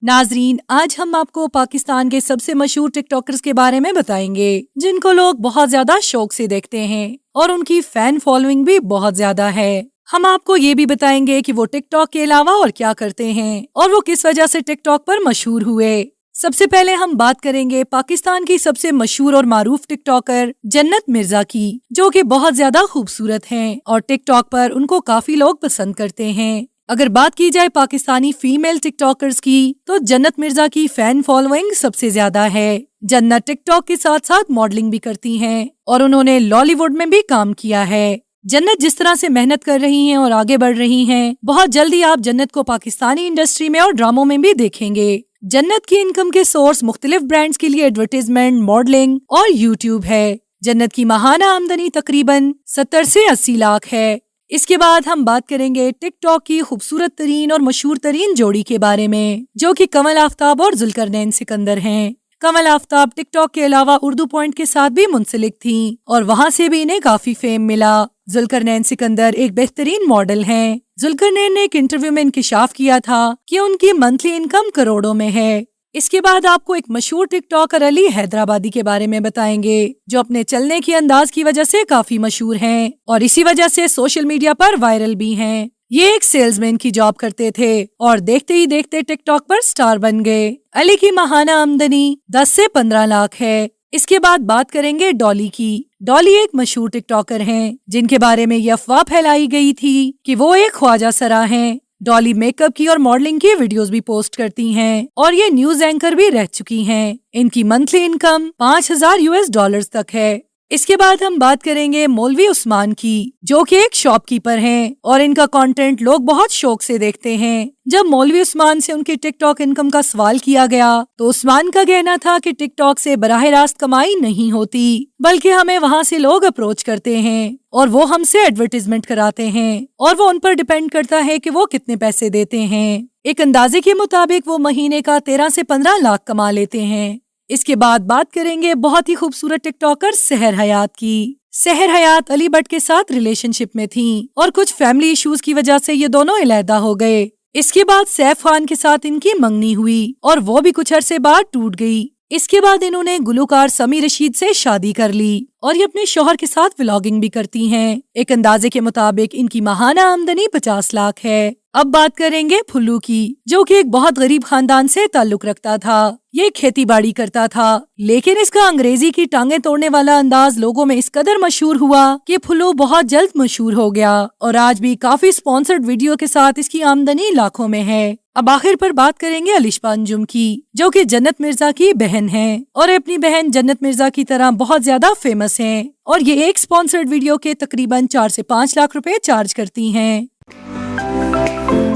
नाजरीन, आज हम आपको पाकिस्तान के सबसे मशहूर टिकटॉकर्स के बारे में बताएंगे जिनको लोग बहुत ज्यादा शौक से देखते हैं और उनकी फैन फॉलोइंग भी बहुत ज्यादा है। हम आपको ये भी बताएंगे कि वो टिकटॉक के अलावा और क्या करते हैं और वो किस वजह से टिकटॉक पर मशहूर हुए। सबसे पहले हम बात करेंगे पाकिस्तान की सबसे मशहूर और मारूफ टिकटॉकर जन्नत मिर्जा की, जो कि बहुत ज्यादा खूबसूरत हैं और टिकटॉक पर उनको काफी लोग पसंद करते हैं। अगर बात की जाए पाकिस्तानी फीमेल टिकटॉकर्स की, तो जन्नत मिर्जा की फैन फॉलोइंग सबसे ज्यादा है। जन्नत टिकटॉक के साथ साथ मॉडलिंग भी करती हैं और उन्होंने लॉलीवुड में भी काम किया है। जन्नत जिस तरह से मेहनत कर रही हैं और आगे बढ़ रही हैं, बहुत जल्दी आप जन्नत को पाकिस्तानी इंडस्ट्री में और ड्रामों में भी देखेंगे। जन्नत की इनकम के सोर्स मुख्तलिफ ब्रांड्स के लिए एडवर्टाइजमेंट, मॉडलिंग और यूट्यूब है। जन्नत की माहाना आमदनी तकरीबन 70 से 80 लाख है। इसके बाद हम बात करेंगे टिकटॉक की खूबसूरत तरीन और मशहूर तरीन जोड़ी के बारे में, जो कि कमल आफ्ताब और जुल्करनैन सिकंदर हैं। कमल आफ्ताब टिकटॉक के अलावा उर्दू पॉइंट के साथ भी मुंसलिक थीं और वहां से भी इन्हें काफी फेम मिला। जुल्करनैन सिकंदर एक बेहतरीन मॉडल हैं। जुल्करनैन ने एक इंटरव्यू में इंकिशाफ किया था कि उनकी मंथली इनकम करोड़ों में है। इसके बाद आपको एक मशहूर टिकटॉकर अली हैदराबादी के बारे में बताएंगे, जो अपने चलने के अंदाज की वजह से काफी मशहूर हैं और इसी वजह से सोशल मीडिया पर वायरल भी हैं। ये एक सेल्समैन की जॉब करते थे और देखते ही देखते टिकटॉक पर स्टार बन गए। अली की माहाना आमदनी 10 से 15 लाख है। इसके बाद बात करेंगे डॉली की। डॉली एक मशहूर टिकटॉकर हैं, जिनके बारे में ये अफवाह फैलाई गई थी कि वो एक ख्वाजा सरा हैं। डॉली मेकअप की और मॉडलिंग की वीडियोस भी पोस्ट करती हैं और ये न्यूज एंकर भी रह चुकी हैं। इनकी मंथली इनकम $5000 तक है। इसके बाद हम बात करेंगे मौलवी उस्मान की, जो कि एक शॉपकीपर हैं और इनका कंटेंट लोग बहुत शौक से देखते हैं। जब मौलवी उस्मान से उनकी टिकटॉक इनकम का सवाल किया गया, तो उस्मान का कहना था कि टिकटॉक से बराह रास्त कमाई नहीं होती, बल्कि हमें वहां से लोग अप्रोच करते हैं और वो हमसे एडवर्टाइजमेंट कराते हैं और वो उन पर डिपेंड करता है कि वो कितने पैसे देते हैं। एक अंदाजे के मुताबिक वो महीने का 13 से 15 लाख कमा लेते हैं। इसके बाद बात करेंगे बहुत ही खूबसूरत टिकटॉकर सहर हयात की। सहर हयात अली भट्ट के साथ रिलेशनशिप में थीं और कुछ फैमिली इश्यूज की वजह से ये दोनों अलहदा हो गए। इसके बाद सैफ खान के साथ इनकी मंगनी हुई और वो भी कुछ अरसे बाद टूट गई। इसके बाद इन्होंने गुलूकार समी रशीद से शादी कर ली और ये अपने शौहर के साथ व्लॉगिंग भी करती हैं। एक अंदाजे के मुताबिक इनकी माहाना आमदनी 50 लाख है। अब बात करेंगे फुल्लू की, जो कि एक बहुत गरीब खानदान से ताल्लुक रखता था। ये खेती बाड़ी करता था, लेकिन इसका अंग्रेजी की टांगे तोड़ने वाला अंदाज लोगों में इस कदर मशहूर हुआ कि फुल्लू बहुत जल्द मशहूर हो गया और आज भी काफी स्पॉन्सर्ड वीडियो के साथ इसकी आमदनी लाखों में है। अब आखिर पर बात करेंगे अलिशा अंजुम की, जो कि जन्नत मिर्जा की बहन है और अपनी बहन जन्नत मिर्जा की तरह बहुत ज्यादा फेमस हैं और ये एक स्पॉन्सर्ड वीडियो के तकरीबन 4 से 5 लाख रुपए चार्ज करती हैं।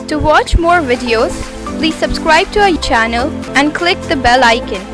To watch more videos, please subscribe to our channel and click the bell icon.